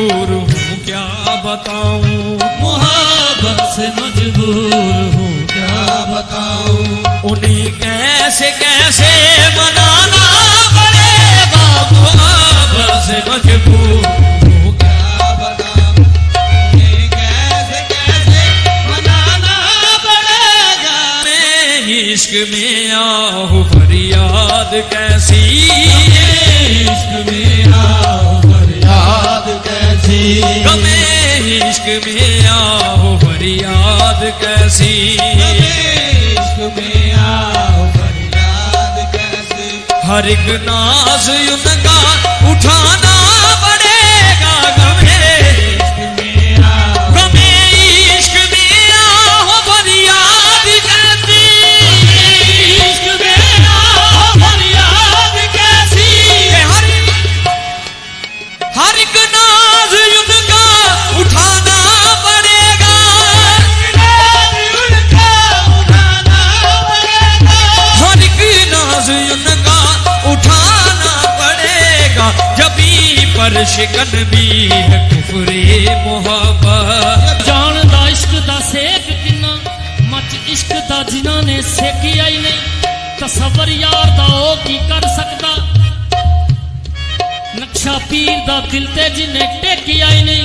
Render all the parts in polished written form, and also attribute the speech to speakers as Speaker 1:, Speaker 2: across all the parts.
Speaker 1: मजबूर हूँ क्या बताऊं,
Speaker 2: मोहब्बत से मजबूर हूँ क्या बताऊं।
Speaker 1: उन्हीं कैसे कैसे मनाना पड़ेगा, मोहब्बत से मजबूर हूँ
Speaker 3: क्या बताऊं, ये कैसे कैसे मनाना पड़ेगा।
Speaker 1: मैं इश्क में आहूं फरियाद कैसी,
Speaker 2: इश्क में आओ
Speaker 3: याद कैसी,
Speaker 1: गमे इश्क में आहूं फरियाद कैसी,
Speaker 3: इश्क में आओ फरियाद कैसी।
Speaker 1: हर एक नाज उनका उठाना पड़ेगा, गमे
Speaker 3: इश्क में आओ,
Speaker 1: गमे इश्क में आहूं फरियाद कैसी,
Speaker 2: इश्क में आओ फरियाद कैसी।
Speaker 1: हर एक नाज उनका उठाना पड़ेगा,
Speaker 3: उनका उठाना पड़ेगा।
Speaker 1: हर एक नाज उनका उठाना पड़ेगा। जबी पर शिकन भी है कुफरे मोहब्बत,
Speaker 2: जानदा इश्क दा सेक किन्ना, मच इश्क दा जिन्हां ने सेकिया ही नहीं। तसव्वुर यार दा ओ की कर सकदा, नक्शा पीर दा दिल ते जिन्ने टेकिया ही नहीं।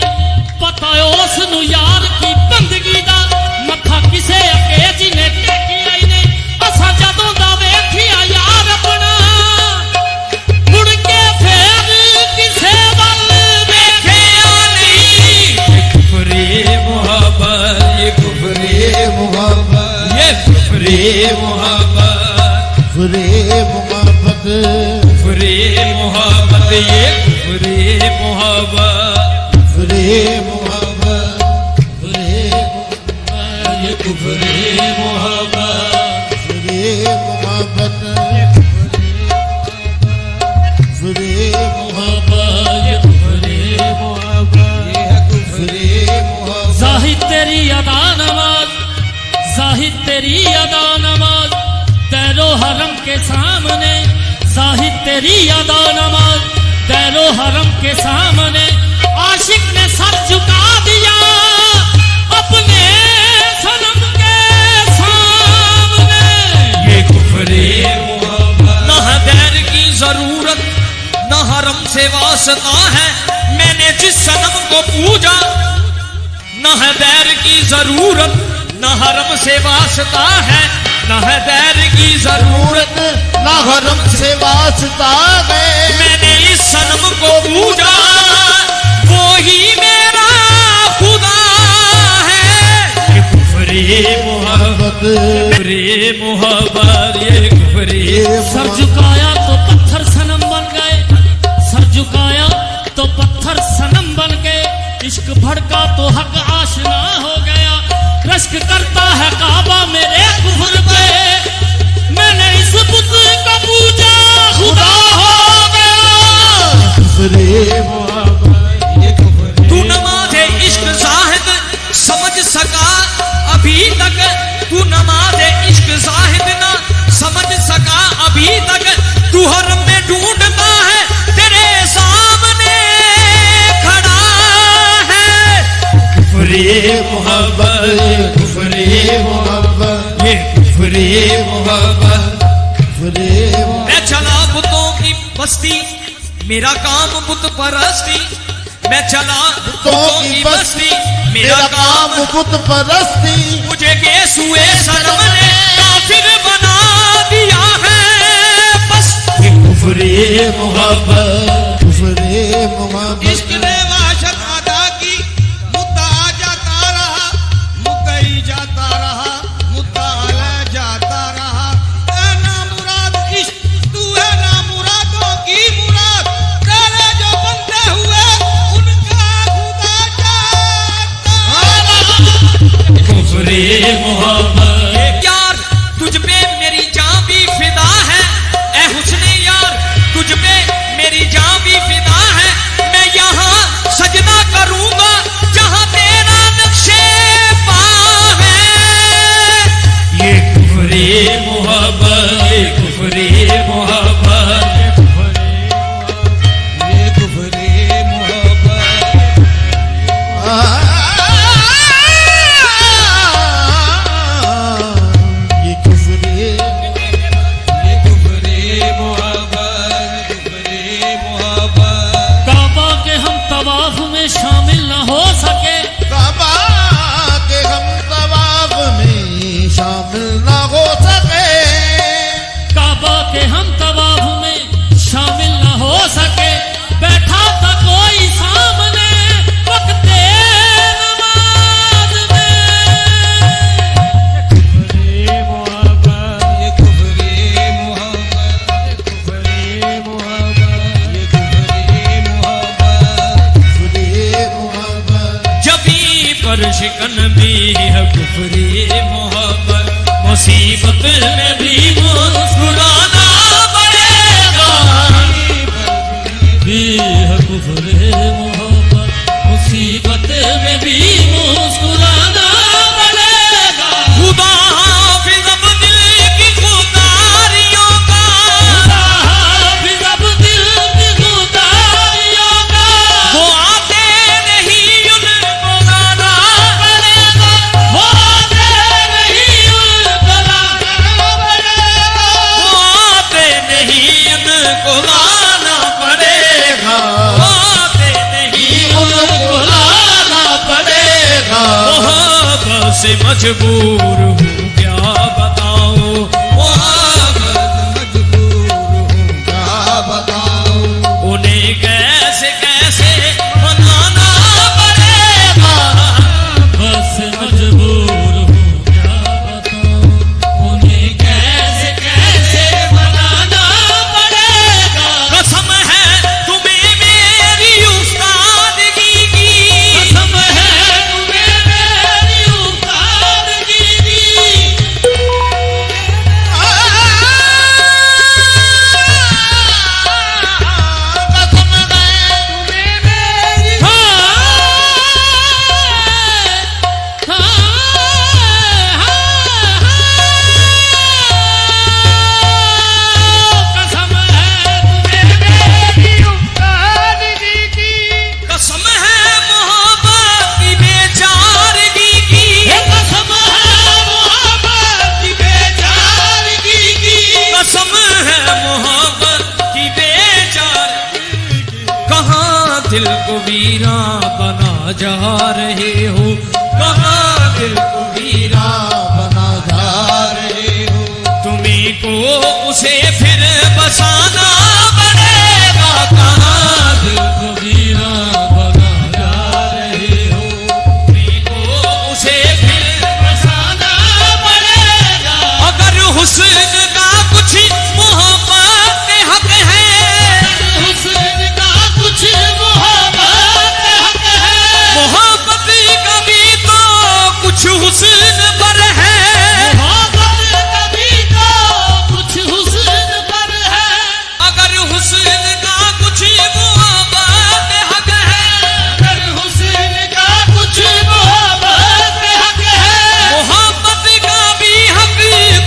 Speaker 2: पता उस नू यार की बंदगी दा, मत्था किसे अके जिन्ने टेकिया ही नहीं। असां जदों दा वेखिया यार अपना, मुड़ के फेर किसे वल
Speaker 1: देखिया नहीं। ये कुफरे मोहब्बत, ये कुफरे,
Speaker 3: ये मोहब्बत,
Speaker 1: ये कुफरे मोहब्बत,
Speaker 3: फरे मोहब्बत,
Speaker 1: कुफरे मोहब्बत, ये कुफरे मोहब्बत।
Speaker 3: फरे मोहब्बत, फरे
Speaker 2: ये कुफरे मोहब्बत।
Speaker 3: फरे मोहब्बत, फरे मोहब्बत,
Speaker 2: ये कुफरे मोहब्बत।
Speaker 3: ये है कुफरे मोहब्बत।
Speaker 2: जाहिद तेरी अदा नमाज, जाहिद तेरी अदा नमाज, तैरो हरम के सामने। जाहिद तेरी अदा नमाज, तैरो हरम के सामने। आशिक ने सर झुका दिया अपने सनम के सामने।
Speaker 1: ये कुफरे मोहब्बत, न है दैर की जरूरत, न हरम से वास्ता है। मैंने जिस सनम को पूजा, न है दैर की जरूरत, न हरम से वास्ता है। न है दैर की जरूरत,
Speaker 3: ना हरम से वास्ता है।
Speaker 1: मैंने इस सनम को पूजा, वो ही मेरा खुदा है। ये कुफरे मोहब्बत, कुफरे मोहब्बत, ये कुफरे।
Speaker 2: सर झुकाया तो पत्थर सनम बन गए, सर झुकाया तो पत्थर सनम बन गए। इश्क भड़का तो हक आशना हो गया। रश्क करता है काबा मेरे कुफर पे, मैंने इस बुत का पूजा, खुदा हो गया।
Speaker 3: कुफरे मोहब्बत, ये कुफरे।
Speaker 1: तू नमाज़े इश्क जाहिद समझ सका अभी तक, तू नमाज़े इश्क जाहिद ना समझ सका अभी तक। तू हरम में ढूंढता है, तेरे सामने खड़ा है। कुफरे मोहब्बत, कुफरे मोहब्बत, ये कुफरे मोहब्बत।
Speaker 3: कुफरे मोहब्बत।
Speaker 1: मैं चला बुतों की बस्ती, मेरा काम बुत परस्ती। मैं चला बुतों की बस्ती, मेरा काम
Speaker 3: बुत परस्ती।
Speaker 1: मुझे गेसुए सनम ने काफिर बना दिया है। बस ये कुफरे मोहब्बत,
Speaker 3: कुफरे मोहब्बत।
Speaker 4: इश्क ने वाशत अदा की, मुद्दा जाता रहा, मुद्दई जाता रहा, मुद्दा ले जाता रहा। ए नामुराद इश्क, तू है नामुरादों की मुराद। तेरे जो बंदे हुए, उनका खुदा चाहता रहा।
Speaker 1: कुफरे मोहब्बत। यार तुझ पे मेरी जान भी फिदा है, ए हुस्ने यार तुझ पे मेरी जान भी फिदा है। मैं यहाँ सजदा करूँगा जहाँ तेरा नक्शे पा है। ये कुफरे मोहब्बत, ये कुफरे मोहब्बत।
Speaker 4: ये कुफरे मोहब्बत,
Speaker 1: शिकन भी है कुफरी मोहब्बत, मुसीबत में भी मुस्कुराना पड़ेगा।
Speaker 2: भी है कुफरे मोहब्बत, मुसीबत में भी मुस्कुराना पड़ेगा।
Speaker 1: खुदा हाफिज़ अब दिल की खुदारियों का,
Speaker 2: खुदा हाफिज़ अब दिल की खुदारियों का,
Speaker 1: वो आते नहीं उनको लाना पड़ेगा।
Speaker 2: वो आते नहीं उनको लाना पड़ेगा।
Speaker 1: वो आते नहीं उनको लाना पड़ेगा। वो आते नहीं
Speaker 3: उनको लाना पड़ेगा।
Speaker 1: मोहब्बत से मजबूर हूँ क्या बताऊँ, मोहब्बत
Speaker 3: क्या बताऊं,
Speaker 1: उन्हें कैसे कैसे मनाना पड़ेगा।
Speaker 2: बस मजबूर हूँ क्या बताऊं, उन्हें कैसे कैसे मनाना पड़ेगा।
Speaker 1: कसम है तुम्हें मेरी उस्तादगी की,
Speaker 2: कसम है तुम्हें मेरी उस्तादगी की।
Speaker 3: कसम है तुम्हें मेरी,
Speaker 2: कसम है तुम्हें मेरी उस्तादगी की।
Speaker 1: कसम है मोहब्बत की बेचारगी की,
Speaker 2: कसम है मोहब्बत की बेचारगी की।
Speaker 1: कसम है मोहब्बत की बेचारगी की। कहाँ दिल को वीरा बना जा रहे हो, कहाँ दिल को वीरा
Speaker 3: बना जा रहे हो,
Speaker 1: तुम्हीं को उसे फिर बसाना पड़ेगा। कहाँ दिल
Speaker 2: को वीरा बना जा रहे हो,
Speaker 1: तुम्हीं को उसे फिर
Speaker 2: बसाना पड़ेगा।
Speaker 1: अगर हुस्न का कुछ मोहब्बत में हक है,
Speaker 2: हुस्न का कुछ मोहब्बत हक है।
Speaker 1: मोहब्बत का भी तो कुछ हुस्न पर है।
Speaker 2: मोहब्बत कभी तो कुछ हुस्न पर है।
Speaker 1: अगर हुस्न का कुछ मोहब्बत में हक है,
Speaker 2: अगर हुस्न का कुछ मोहब्बत हक है।
Speaker 1: मोहब्बत का भी हक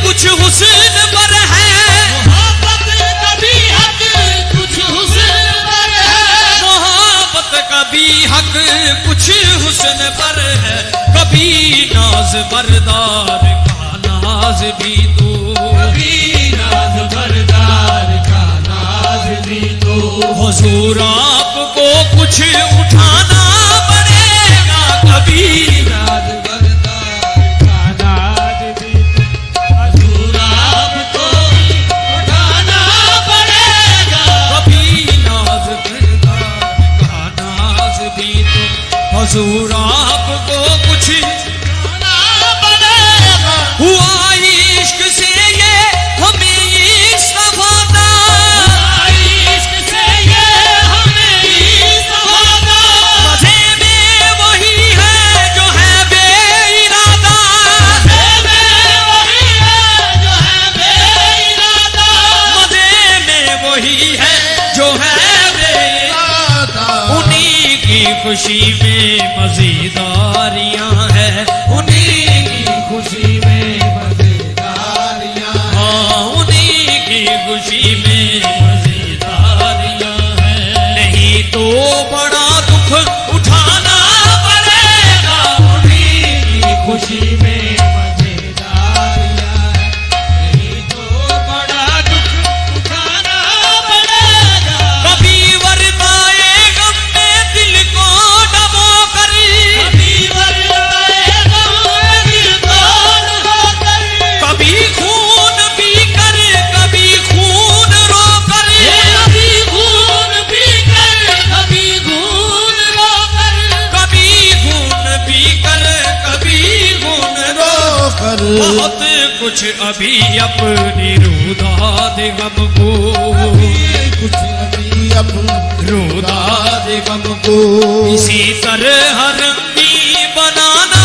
Speaker 1: कुछ हुस्न पर है।
Speaker 2: मोहब्बत का भी हक कुछ हुस्न पर है।
Speaker 1: मोहब्बत का भी हक कुछ हुस्न पर है। कभी नाज बरदार का नाज भी तो,
Speaker 2: कभी नाज बरदार का नाज भी तो।
Speaker 1: हुजूर आपको कुछ उठाना पड़ेगा। कभी
Speaker 2: नाज बरदार का नाज भी तो। हुजूर आपको उठाना पड़ेगा।
Speaker 1: कभी नाज बरदार का नाज भी तो, हुजूर आपको कुछ
Speaker 2: उठाना पड़ेगा।
Speaker 1: हुआ इश्क से ये हमें इश्क होता,
Speaker 2: इश्क से ये हमें इश्क होगा।
Speaker 1: मजे में वही है जो है बेइरादा,
Speaker 2: मजे में वही है जो है बेइरादा।
Speaker 1: मजे में वही है जो है बेइरादा। उन्हीं की खुशी में मज़ेदारियां हैं, उन्हीं की खुशी में
Speaker 3: मजेदारियां
Speaker 1: हाँ, उन्हीं की खुशी में मज़ेदारियां हैं। नहीं तो बड़ा दुख उठाना पड़ेगा। उन्हीं की खुशी में
Speaker 2: मजेदारियां हैं, नहीं तो बड़ा दुख उठाना पड़ेगा।
Speaker 1: कभी वरदाए गम में दिल को डबो कर,
Speaker 2: कभी वरदाए गम में दिल को डबो कर,
Speaker 1: कभी खून पी कर, कभी खून रो कर,
Speaker 2: कभी खून पी कर, कभी खून रो कर,
Speaker 1: कभी खून पी कर, कभी खून रो।
Speaker 3: कर
Speaker 1: बहुत कुछ अभी अपनी रुदा दे गम को,
Speaker 3: कुछ अभी अपना
Speaker 1: रुदा दे गम को
Speaker 3: को
Speaker 1: इसी तरह रंगी बनाना